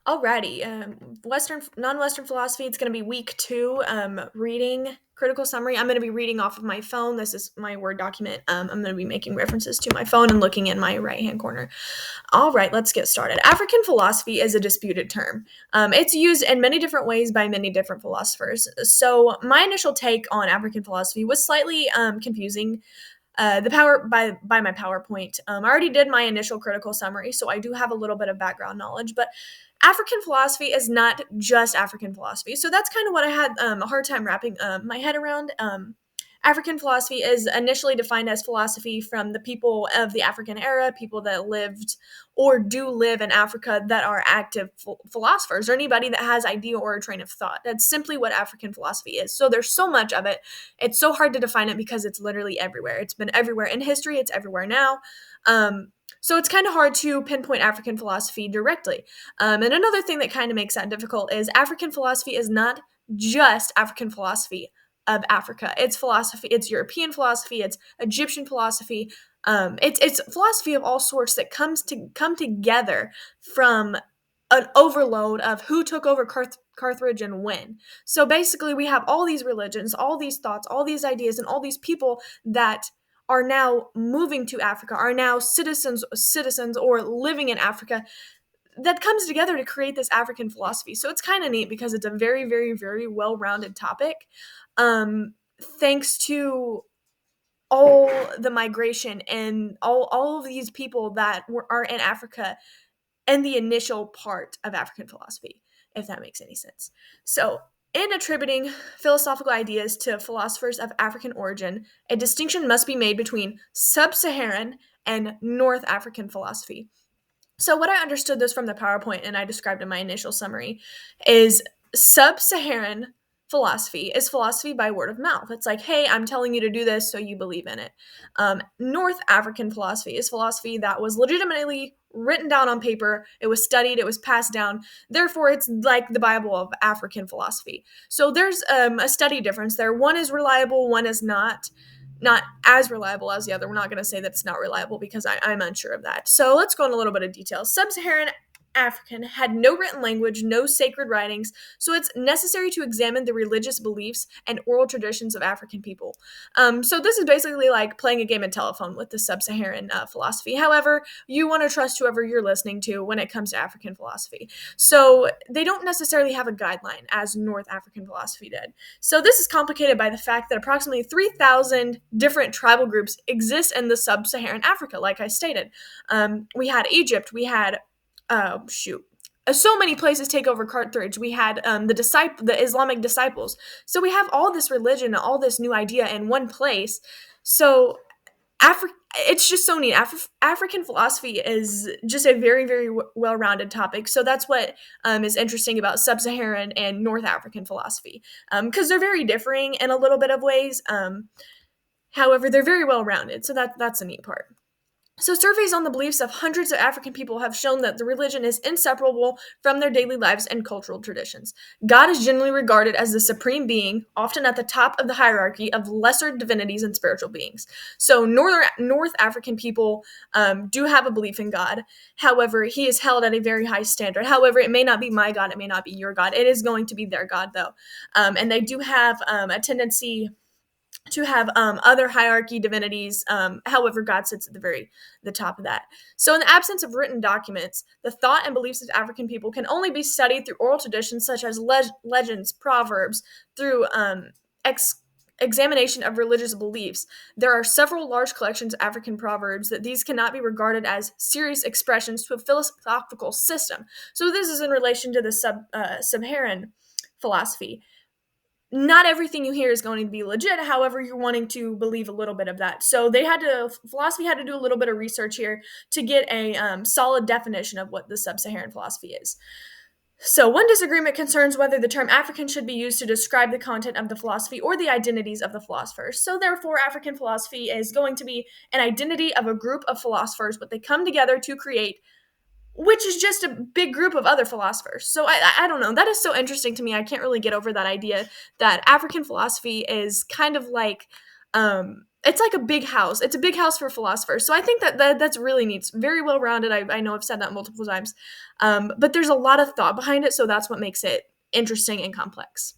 Alrighty, non-Western philosophy. It's going to be week two. Reading critical summary. I'm going to be reading off of my phone. This is my Word document. I'm going to be making references to my phone and looking in my right-hand corner. All right, let's get started. African philosophy is a disputed term. It's used in many different ways by many different philosophers. So my initial take on African philosophy was slightly confusing. The power by my PowerPoint. I already did my initial critical summary, so I do have a little bit of background knowledge. But African philosophy is not just African philosophy, so that's kind of what I had a hard time wrapping my head around. African philosophy is initially defined as philosophy from the people of the African era, people that lived or do live in Africa that are active philosophers, or anybody that has idea or a train of thought. That's simply what African philosophy is. So there's so much of it. It's so hard to define it because it's literally everywhere. It's been everywhere in history. It's everywhere now. So it's kind of hard to pinpoint African philosophy directly. And another thing that kind of makes that difficult is African philosophy is not just African philosophy of Africa. It's philosophy. It's European philosophy. It's Egyptian philosophy. It's philosophy of all sorts that come together from an overload of who took over Carthage and when. So basically, we have all these religions, all these thoughts, all these ideas, and all these people that are now moving to Africa, are now citizens or living in Africa, that comes together to create this African philosophy. So it's kind of neat because it's a very, very, very well-rounded topic. Thanks to all the migration and all of these people that are in Africa and the initial part of African philosophy, if that makes any sense. So, in attributing philosophical ideas to philosophers of African origin, a distinction must be made between sub-Saharan and North African philosophy. So, what I understood this from the PowerPoint and I described in my initial summary is sub-Saharan philosophy is philosophy by word of mouth. It's like, hey, I'm telling you to do this, so you believe in it. North African philosophy is philosophy that was legitimately written down on paper. It was studied. It was passed down. Therefore, it's like the Bible of African philosophy. So there's a study difference there. One is reliable, one is not as reliable as the other. We're not going to say that it's not reliable because I'm unsure of that. So let's go in a little bit of detail. Sub-Saharan African had no written language, no sacred writings, so it's necessary to examine the religious beliefs and oral traditions of African people. So this is basically like playing a game of telephone with the sub-Saharan philosophy. However, you want to trust whoever you're listening to when it comes to African philosophy. So they don't necessarily have a guideline as North African philosophy did. So this is complicated by the fact that approximately 3,000 different tribal groups exist in the sub-Saharan Africa, like I stated. We had Egypt, we had so many places take over Carthage. We had the Islamic disciples. So we have all this religion, all this new idea in one place. So it's just so neat. African philosophy is just a very, very well-rounded topic. So that's what is interesting about sub-Saharan and North African philosophy, because they're very differing in a little bit of ways. However, they're very well-rounded. So that's a neat part. So surveys on the beliefs of hundreds of African people have shown that the religion is inseparable from their daily lives and cultural traditions. God is generally regarded as the supreme being, often at the top of the hierarchy of lesser divinities and spiritual beings. So North African people do have a belief in God. However, he is held at a very high standard. However, it may not be my God, it may not be your God. It is going to be their God, though. And they do have a tendency to have other hierarchy divinities. However, God sits at the top of that. So in the absence of written documents, the thought and beliefs of African people can only be studied through oral traditions such as legends, proverbs, through examination of religious beliefs. There are several large collections of African proverbs that these cannot be regarded as serious expressions to a philosophical system. So this is in relation to the Saharan philosophy. Not everything you hear is going to be legit. However, you're wanting to believe a little bit of that. So philosophy had to do a little bit of research here to get a solid definition of what the sub-Saharan philosophy is. So one disagreement concerns whether the term African should be used to describe the content of the philosophy or the identities of the philosophers. So therefore, African philosophy is going to be an identity of a group of philosophers, but they come together to create, which is just a big group of other philosophers. So I don't know. That is so interesting to me. I can't really get over that idea that African philosophy is kind of like it's like a big house. It's a big house for philosophers. So I think that's really neat. It's very well rounded. I know I've said that multiple times, but there's a lot of thought behind it. So that's what makes it interesting and complex.